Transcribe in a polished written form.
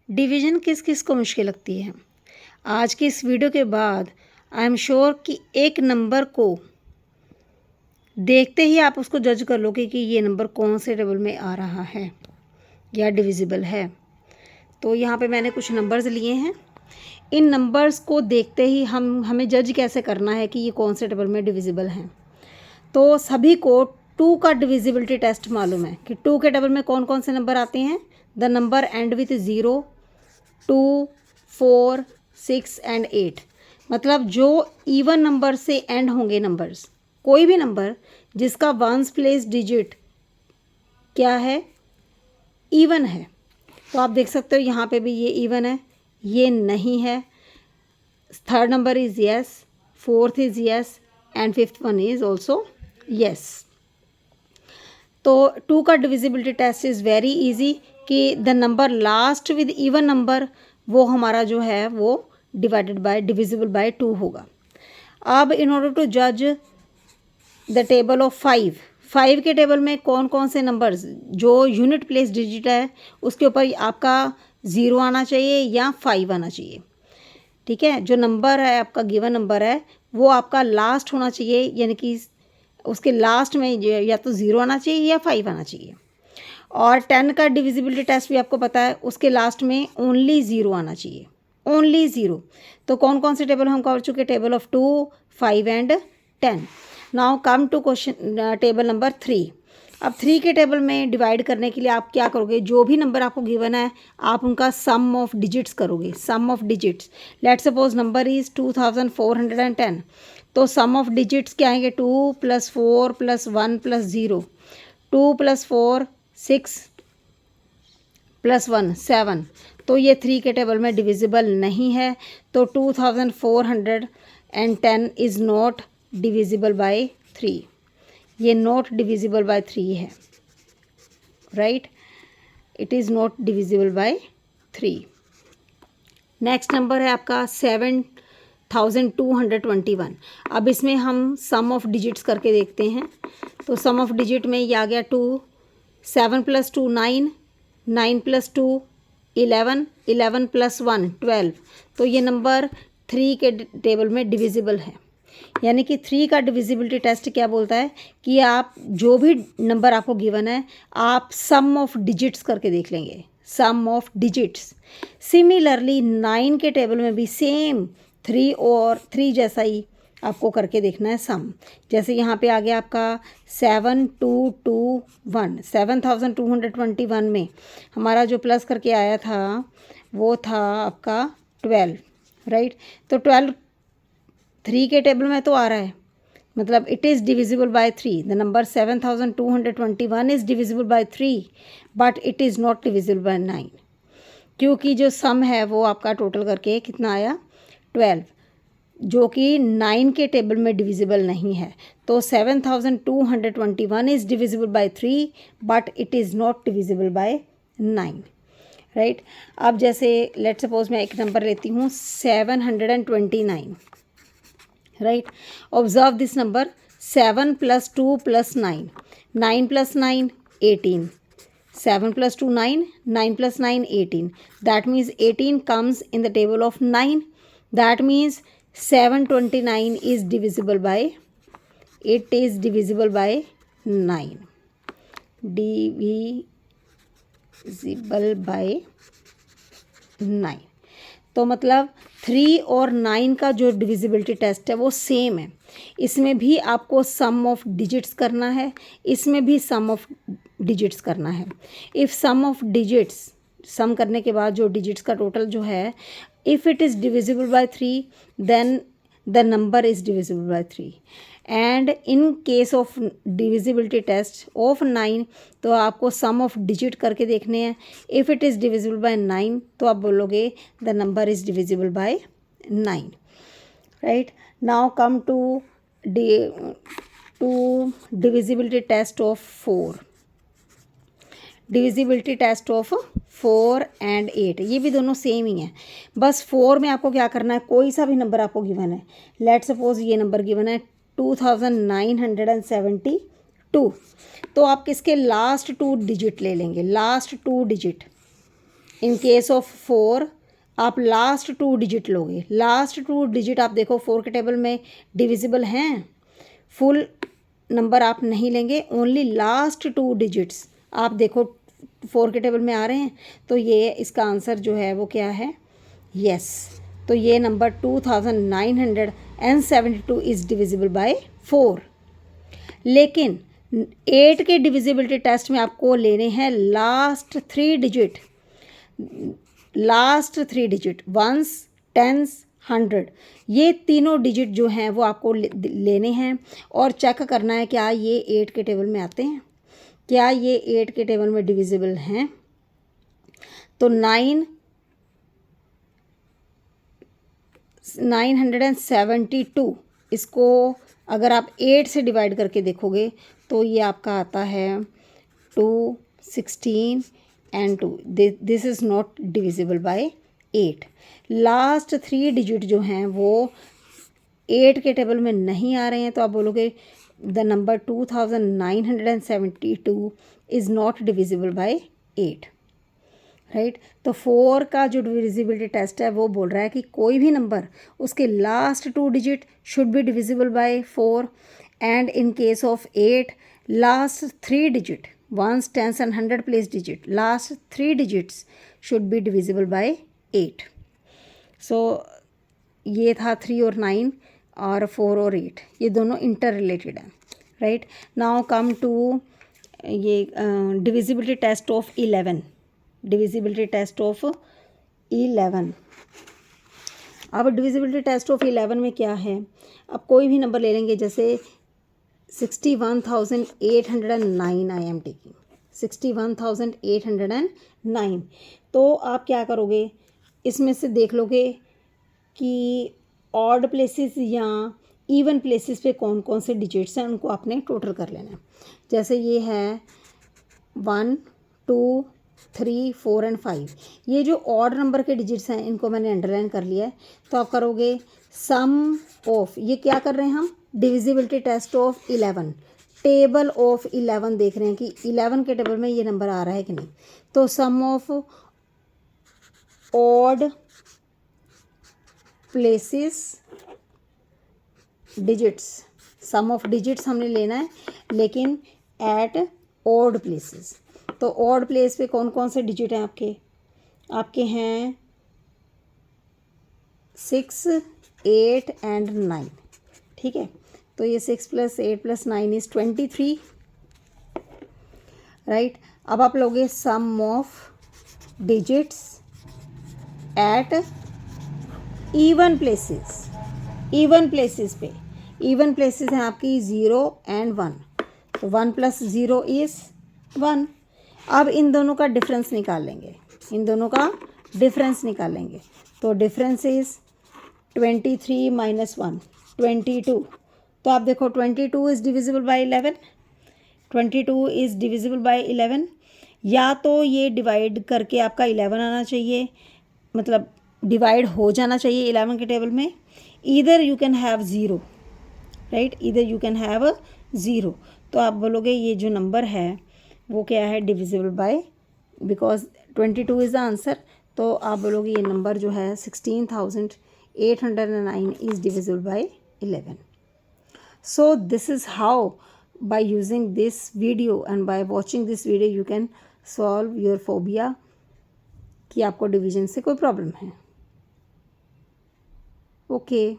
Division किस किस को मुश्किल लगती है? आज की इस वीडियो के बाद आई एम श्योर कि एक नंबर को देखते ही आप उसको जज कर लोगे कि ये नंबर कौन से टेबल में आ रहा है या डिविजिबल है। तो यहाँ पे मैंने कुछ नंबर्स लिए हैं। इन नंबर्स को देखते ही हमें जज कैसे करना है कि ये कौन से टेबल में डिविजिबल हैं। तो सभी को 2 का डिविजिबिलिटी टेस्ट मालूम है कि 2 के टेबल में कौन कौन से नंबर आते हैं। The number and with 0, 2, 4, 6 and 8। मतलब जो इवन नंबर से एंड होंगे नंबर्स, कोई भी नंबर जिसका वंस प्लेस डिजिट क्या है, इवन है। तो आप देख सकते हो यहाँ पे भी ये इवन है, ये नहीं है। Third number is yes, fourth is yes and fifth one is also yes. तो 2 का divisibility test is very easy कि the number last with even number वो हमारा जो है वो डिविजिबल बाय 2 होगा। अब इन ऑर्डर टू जज द टेबल ऑफ 5 के टेबल में कौन कौन से नंबर्स जो यूनिट प्लेस डिजिट है उसके ऊपर आपका 0 आना चाहिए या 5 आना चाहिए। ठीक है, जो नंबर है आपका गिवन नंबर है वो आपका लास्ट होना चाहिए, यानी कि उसके लास्ट में या तो 0 आना चाहिए या 5 आना चाहिए। और 10 का डिविजिबिलिटी टेस्ट भी आपको पता है, उसके लास्ट में ओनली 0 आना चाहिए, ओनली 0। तो कौन कौन से टेबल हम कर चुके? Table of 2, 5 and 10। Now come to question table number 3। अब 3 के टेबल में डिवाइड करने के लिए आप क्या करोगे? जो भी नंबर आपको गिवन है आप उनका सम ऑफ डिजिट्स करोगे, sum of digits. Let suppose number is 2410। तो सम ऑफ डिजिट्स क्या आएंगे? 2 + 4 + 1 + 0। 2 + 4 6 + 1 7। तो ये 3 के टेबल में डिविजिबल नहीं है। तो 2410 इज़ नॉट डिविजिबल बाय 3। ये नॉट डिविजिबल बाय 3 है, right. It is not divisible by 3। Next number है आपका 7221। अब इसमें हम सम ऑफ डिजिट्स करके देखते हैं। तो सम ऑफ डिजिट में ये आ गया 2, 7 + 2 9, 9 + 2 11, 11 + 1 12। तो ये नंबर 3 के टेबल में डिविजिबल है। यानी कि 3 का डिविजिबिलिटी टेस्ट क्या बोलता है कि आप जो भी नंबर आपको गिवन है आप सम ऑफ डिजिट्स करके देख लेंगे, सम ऑफ डिजिट्स। सिमिलरली 9 के टेबल में भी सेम 3 और 3 जैसा ही आपको करके देखना है सम। जैसे यहाँ पे आ गया आपका 7221, 7221 में हमारा जो प्लस करके आया था वो था आपका 12, राइट। तो 12 3 के टेबल में तो आ रहा है, मतलब it is divisible by 3। The number 7221 is divisible by 3 but it is not divisible by 9, क्योंकि जो सम है वो आपका टोटल करके कितना आया? 12, जो कि 9 के टेबल में डिविजिबल नहीं है। तो 7221 is divisible by 3 but it is not divisible by 9, right. अब जैसे लेट सपोज मैं एक नंबर लेती हूँ 729, right. Observe this number 7 + 2 + 9, 9 + 9 18, 7 + 2 9, 9 + 9 18। That means 18 comes in the table of 9. That means 729 is divisible by, it is divisible by 9, divisible by 9। तो मतलब 3 और 9 का जो डिविजिबिलिटी टेस्ट है वो सेम है। इसमें भी आपको सम ऑफ डिजिट्स करना है, इसमें भी सम ऑफ डिजिट्स करना है। If sum of digits, sum करने के बाद जो डिजिट्स का टोटल जो है, if it is divisible by 3 then the number is divisible by 3। And in case of divisibility test of 9 तो आपको सम ऑफ डिजिट करके देखने हैं। If it is divisible by 9 तो आप बोलोगे the number is divisible by 9, right. Now come to divisibility test of 4। Divisibility test of 4 and 8, ये भी दोनों सेम ही हैं। बस 4 में आपको क्या करना है, कोई सा भी नंबर आपको गिवन है। लेट सपोज ये नंबर गिवन है 2972। तो आप किसके लास्ट 2 डिजिट ले लेंगे? Last 2 digit in case of 4 आप लास्ट 2 डिजिट लोगे। लास्ट 2 डिजिट आप देखो 4 के टेबल में डिविजिबल हैं, फुल नंबर आप नहीं लेंगे, ओनली लास्ट 2 डिजिट्स आप देखो 4 के टेबल में आ रहे हैं, तो ये इसका आंसर जो है वो क्या है, यस। तो ये नंबर 2972 इज़ डिविजिबल बाय 4। लेकिन 8 के डिविजिबिलिटी टेस्ट में आपको लेने हैं last 3 digit, last 3 digit, ones, tens, 100, ये तीनों डिजिट जो हैं वो आपको लेने हैं और चेक करना है क्या ये 8 के टेबल में आते हैं, क्या ये 8 के टेबल में डिविजिबल हैं। तो 972 इसको अगर आप 8 से डिवाइड करके देखोगे तो ये आपका आता है 2, 16 and 2, this is not divisible by 8। Last 3 digit जो हैं वो 8 के टेबल में नहीं आ रहे हैं, तो आप बोलोगे the number 2972 is not divisible by 8, right. तो 4 का जो डिविजिबिलिटी टेस्ट है वो बोल रहा है कि कोई भी नंबर उसके last 2 digit should be divisible by 4 and in case of 8 last 3 digit, ones, tens and 100 place digit, last 3 digits should be divisible by 8। So ये था 3 और 9 और 4 और 8, ये दोनों इंटर रिलेटेड हैं, राइट। नाउ कम टू ये divisibility test of 11, divisibility test of 11। अब डिविजिबिलिटी टेस्ट ऑफ 11 में क्या है, अब कोई भी नंबर ले लेंगे, जैसे 61,809 आई एम टेकिंग 61,809, तो आप क्या करोगे, इसमें से देख लोगे कि ऑड प्लेसेस या इवन प्लेसेस पे कौन कौन से डिजिट्स हैं, उनको आपने टोटल कर लेना है। जैसे ये है 1, 2, 3, 4 एंड 5, ये जो ऑड नंबर के डिजिट्स हैं इनको मैंने अंडरलाइन कर लिया है। तो आप करोगे सम ऑफ, ये क्या कर रहे हैं हम, divisibility test of 11, table of 11 देख रहे हैं कि 11 के टेबल में ये नंबर आ रहा है कि नहीं। तो sum of odd places digits, sum of digits हमने लेना है लेकिन एट ऑड प्लेसेस। तो ऑड प्लेस पे कौन कौन से डिजिट हैं आपके हैं 6, 8 एंड 9, ठीक है। तो ये 6 + 8 + 9 इज़ 23, राइट। अब आप लोगे sum of digits at even places, even places पे, इवन प्लेसेस हैं आपकी 0 एंड 1, तो 1 + 0 इज़ 1। अब इन दोनों का डिफरेंस निकाल लेंगे, इन दोनों का डिफरेंस निकालेंगे। तो डिफरेंस इज़ 23 - 1, 22। तो आप देखो 22 is divisible bye 11, 22 is divisible bye 11। या तो ये डिवाइड करके आपका 11 आना चाहिए, मतलब डिवाइड हो जाना चाहिए 11 के टेबल में, either you can have 0, right, either you can have 0। तो आप बोलोगे ये जो नंबर है वो क्या है, divisible by, because 22 is the answer. तो आप बोलोगे ये नंबर जो है 16,809 is divisible bye 11। So this is how by using this video and by watching this video you can solve your phobia कि आपको डिवीजन से कोई प्रॉब्लम है। ओके